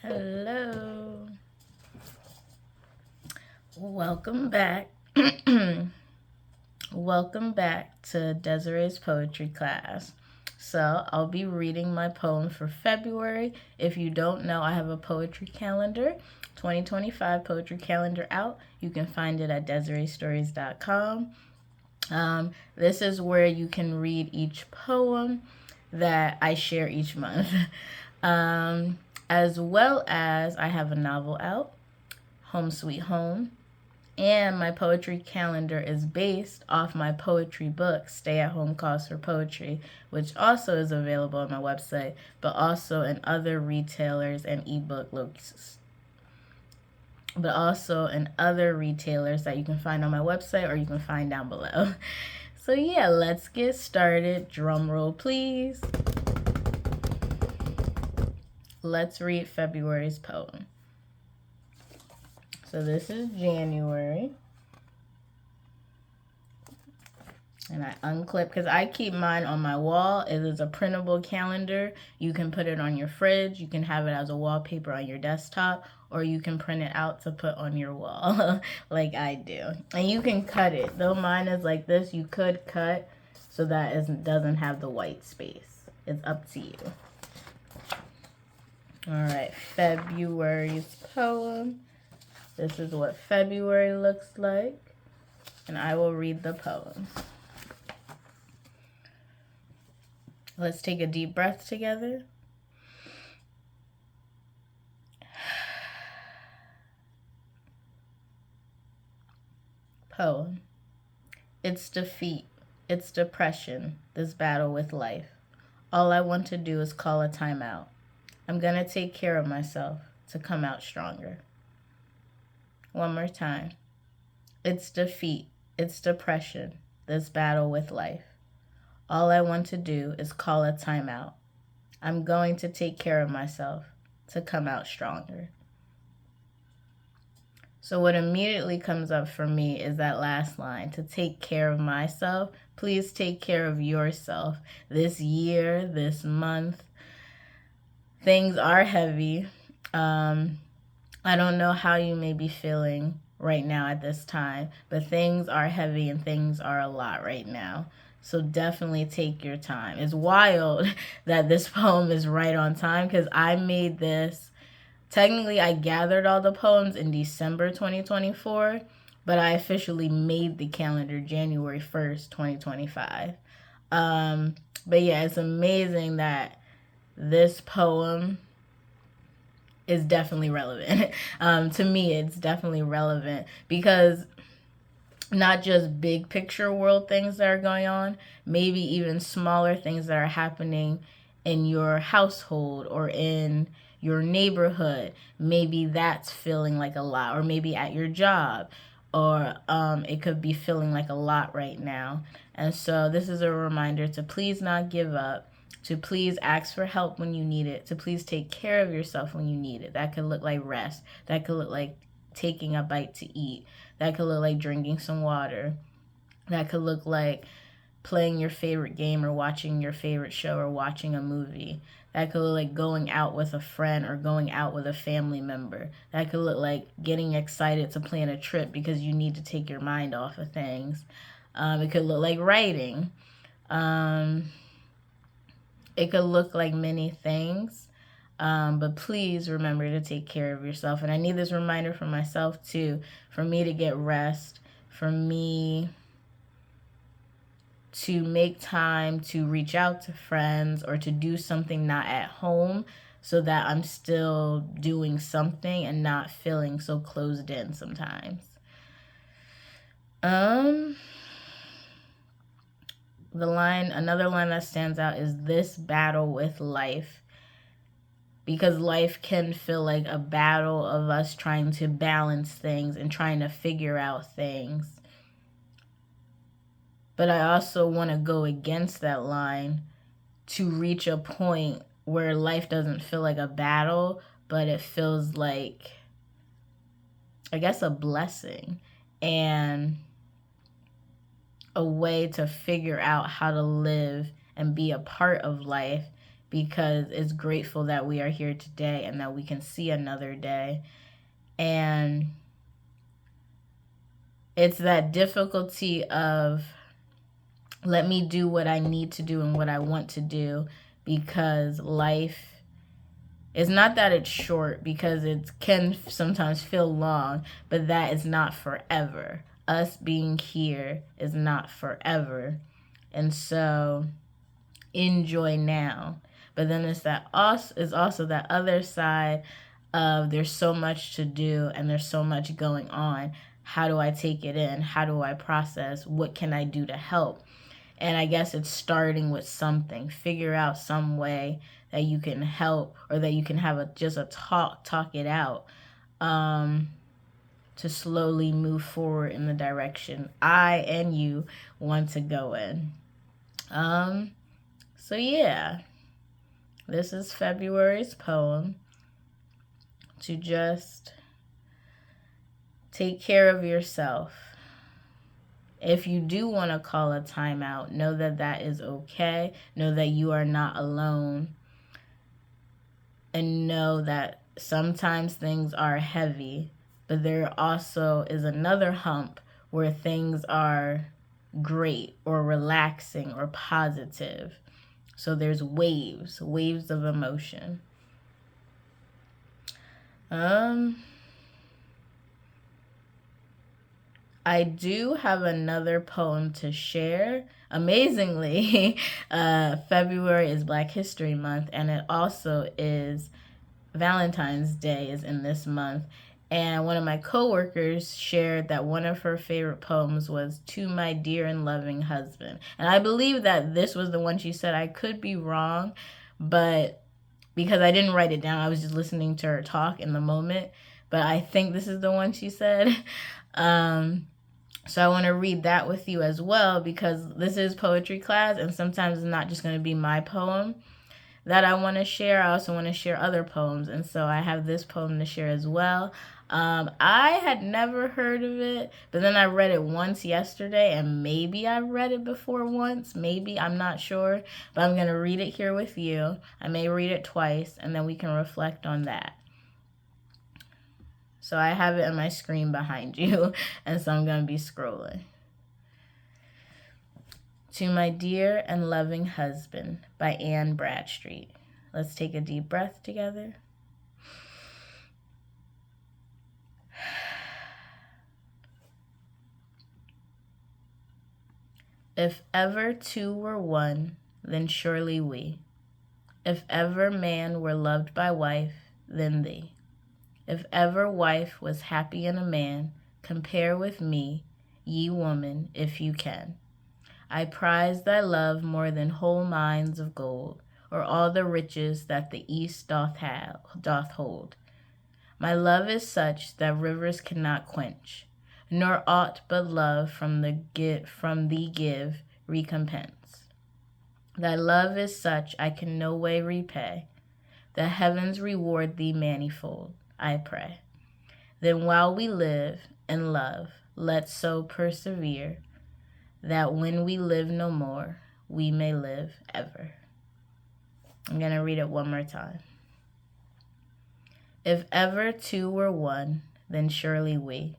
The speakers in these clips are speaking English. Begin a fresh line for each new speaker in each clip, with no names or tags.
Hello. Welcome back. Welcome back to Desiree's poetry class. So, I'll be reading my poem for February. If you don't know, I have a poetry calendar, 2025 poetry calendar out. You can find it at DesireeStories.com. This is where you can read each poem that I share each month. As well as I have a novel out, Home Sweet Home, and my poetry calendar is based off my poetry book, Stay at Home Calls for Poetry, which also is available on my website, but also in other retailers and ebook locations. But also in other retailers that you can find on my website or you can find down below. So yeah, let's get started. Drum roll, please. Let's read February's poem. So this is January. And I unclip, because I keep mine on my wall. It is a printable calendar. You can put it on your fridge. You can have it as a wallpaper on your desktop, or you can print it out to put on your wall like I do. And you can cut it. Though mine is like this, you could cut so that it doesn't have the white space. It's up to you. All right, February's poem. This is what February looks like. And I will read the poem. Let's take a deep breath together. Poem. It's defeat. It's depression, this battle with life. All I want to do is call a timeout. I'm going to take care of myself to come out stronger. One more time. It's defeat. It's depression, this battle with life. All I want to do is call a timeout. I'm going to take care of myself to come out stronger. So what immediately comes up for me is that last line, to take care of myself. Please take care of yourself. This year, this month, things are heavy. I don't know how you may be feeling right now at this time, but things are heavy and things are a lot right now. So definitely take your time. It's wild that this poem is right on time because I made this. Technically, I gathered all the poems in December 2024, but I officially made the calendar January 1st, 2025. But yeah, it's amazing that this poem is definitely relevant. To me, it's definitely relevant because not just big picture world things that are going on, maybe even smaller things that are happening in your household or in your neighborhood. Maybe that's feeling like a lot, or maybe at your job, or it could be feeling like a lot right now. And so this is a reminder to please not give up, to please ask for help when you need it, to please take care of yourself when you need it. That could look like rest. That could look like taking a bite to eat. That could look like drinking some water. That could look like playing your favorite game or watching your favorite show or watching a movie. That could look like going out with a friend or going out with a family member. That could look like getting excited to plan a trip because you need to take your mind off of things. It could look like writing. It could look like many things. But please remember to take care of yourself. And I need this reminder for myself too, for me to get rest, for me to make time to reach out to friends or to do something not at home so that I'm still doing something and not feeling so closed in sometimes. Another line that stands out is this battle with life. Because life can feel like a battle of us trying to balance things and trying to figure out things. But I also want to go against that line to reach a point where life doesn't feel like a battle, but it feels like, I guess, a blessing and a way to figure out how to live and be a part of life because it's grateful that we are here today and that we can see another day. And it's that difficulty of, let me do what I need to do and what I want to do, because life is not that it's short, because it can sometimes feel long, but that is not forever. Us being here is not forever. And so enjoy now. But then it's also that other side of, there's so much to do and there's so much going on. How do I take it in? How do I process? What can I do to help? And I guess it's starting with something. Figure out some way that you can help, or that you can have just a talk it out, to slowly move forward in the direction I and you want to go in. So yeah, this is February's poem, to just take care of yourself. If you do want to call a timeout, know that that is okay. Know that you are not alone. And know that sometimes things are heavy, but there also is another hump where things are great or relaxing or positive. So there's waves of emotion. I do have another poem to share. Amazingly, February is Black History Month, and it also is Valentine's Day is in this month. And one of my coworkers shared that one of her favorite poems was "To My Dear and Loving Husband." And I believe that this was the one she said. I could be wrong, but because I didn't write it down, I was just listening to her talk in the moment. But I think this is the one she said. So I want to read that with you as well, because this is poetry class, and sometimes it's not just going to be my poem that I want to share. I also want to share other poems, and so I have this poem to share as well. I had never heard of it, but then I read it once yesterday, and maybe I read it before once. Maybe, I'm not sure, but I'm going to read it here with you. I may read it twice, and then we can reflect on that. So I have it on my screen behind you, and so I'm going to be scrolling. To My Dear and Loving Husband by Anne Bradstreet. Let's take a deep breath together. If ever two were one, then surely we. If ever man were loved by wife, then thee. If ever wife was happy in a man, compare with me, ye woman, if you can. I prize thy love more than whole mines of gold, or all the riches that the east doth hold. My love is such that rivers cannot quench, nor aught but love from thee give recompense. Thy love is such I can no way repay. The heavens reward thee manifold, I pray. Then while we live in love, let's so persevere, that when we live no more, we may live ever. I'm going to read it one more time. If ever two were one, then surely we.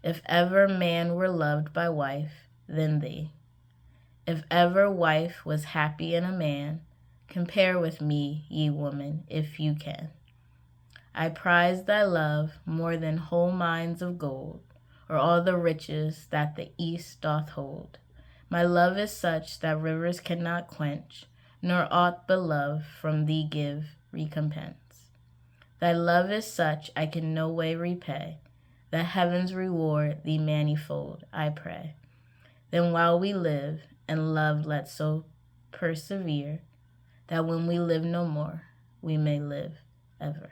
If ever man were loved by wife, then thee. If ever wife was happy in a man, compare with me, ye woman, if you can. I prize thy love more than whole mines of gold, or all the riches that the east doth hold. My love is such that rivers cannot quench, nor aught but love from thee give recompense. Thy love is such I can no way repay. The heavens reward thee manifold, I pray. Then while we live, and love let's so persevere, that when we live no more, we may live ever.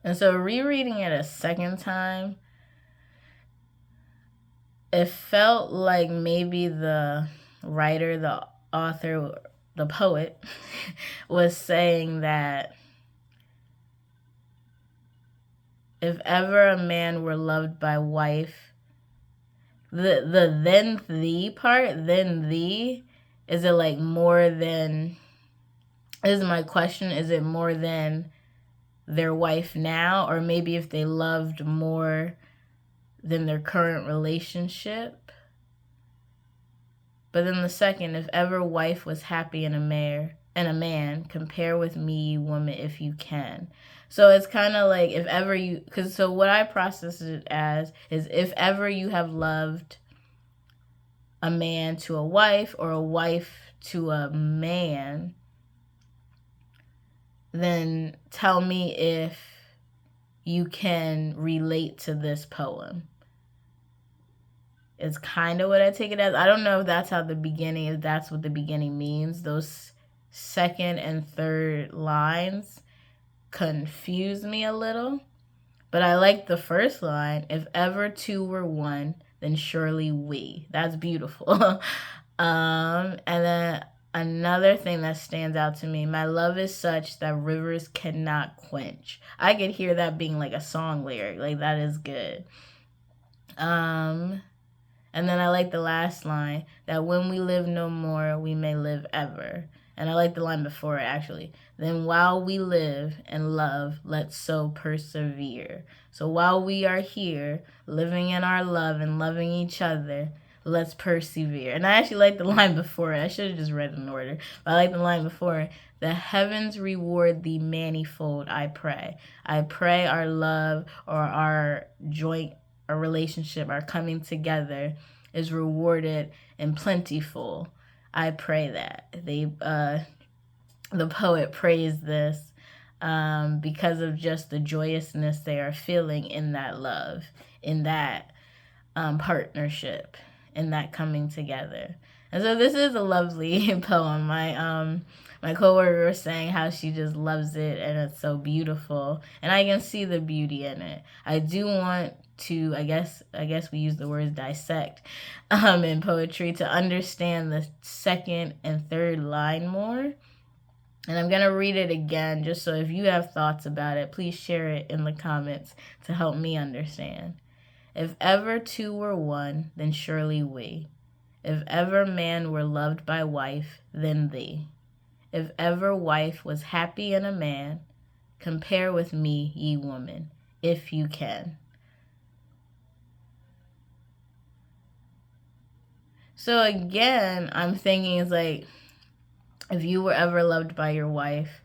And so rereading it a second time, it felt like maybe the writer, the author, the poet was saying that if ever a man were loved by wife, the then thee part, then thee, Is it like more than, this is my question, is it more than their wife now? Or maybe if they loved more than their current relationship? But then the second, if ever wife was happy in a man, compare with me, woman, if you can. So it's kind of like, if ever you, because so what I process it as is, if ever you have loved a man to a wife, or a wife to a man, then tell me if you can relate to this poem. Is kind of what I take it as. I don't know if that's how the beginning, if that's what the beginning means. Those second and third lines confuse me a little. But I like the first line, if ever two were one, then surely we. That's beautiful. And then another thing that stands out to me, my love is such that rivers cannot quench. I could hear that being like a song lyric. Like, that is good. And then I like the last line, that when we live no more, we may live ever. And I like the line before it, actually. Then while we live and love, let's so persevere. So while we are here, living in our love and loving each other, let's persevere. And I actually like the line before it. I should have just read it in order. But I like the line before it. The heavens reward thee manifold, I pray. I pray our love, or our joint, our relationship, our coming together is rewarded and plentiful. I pray that. The poet praised this because of just the joyousness they are feeling in that love, in that partnership, in that coming together. And so this is a lovely poem. My coworker was saying how she just loves it and it's so beautiful, and I can see the beauty in it. I do want to, I guess we use the words dissect in poetry, to understand the second and third line more. And I'm going to read it again, just so if you have thoughts about it, please share it in the comments to help me understand. If ever two were one, then surely we. If ever man were loved by wife, then thee. If ever wife was happy in a man, compare with me, ye woman, if you can. So again, I'm thinking, it's like, if you were ever loved by your wife,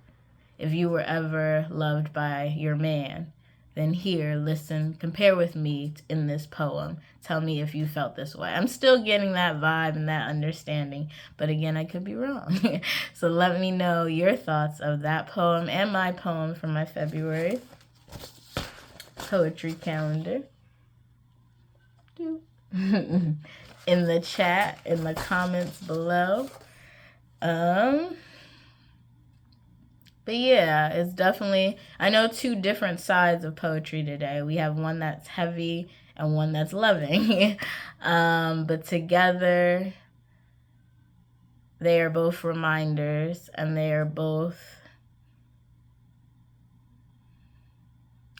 if you were ever loved by your man, then here, listen, compare with me in this poem. Tell me if you felt this way. I'm still getting that vibe and that understanding, but again, I could be wrong. So let me know your thoughts of that poem and my poem from my February poetry calendar. In the chat, in the comments below. But yeah, it's definitely, I know two different sides of poetry today. We have one that's heavy and one that's loving. But together, they are both reminders, and they are both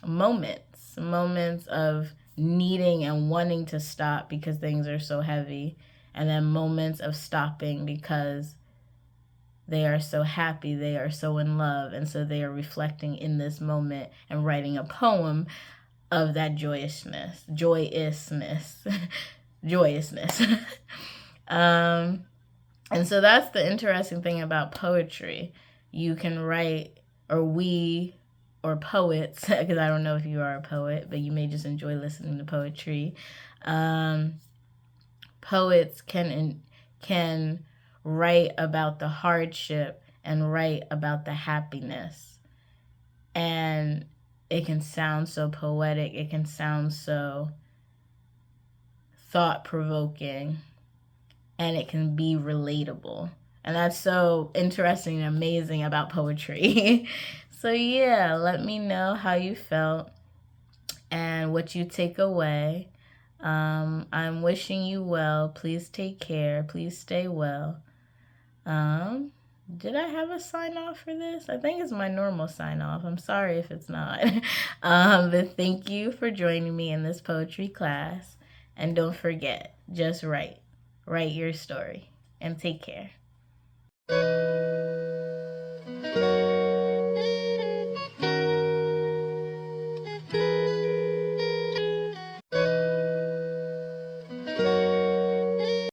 moments of needing and wanting to stop because things are so heavy, and then moments of stopping because they are so happy, they are so in love, and so they are reflecting in this moment and writing a poem of that joyousness. And so that's the interesting thing about poetry. You can write, or poets, because I don't know if you are a poet, but you may just enjoy listening to poetry. Poets can write about the hardship and write about the happiness. And it can sound so poetic. It can sound so thought-provoking. And it can be relatable. And that's so interesting and amazing about poetry. So yeah, let me know how you felt and what you take away. I'm wishing you well. Please take care. Please stay well. Did I have a sign off for this? I think it's my normal sign off. I'm sorry if it's not. But thank you for joining me in this poetry class. And don't forget, just write. Write your story. And take care.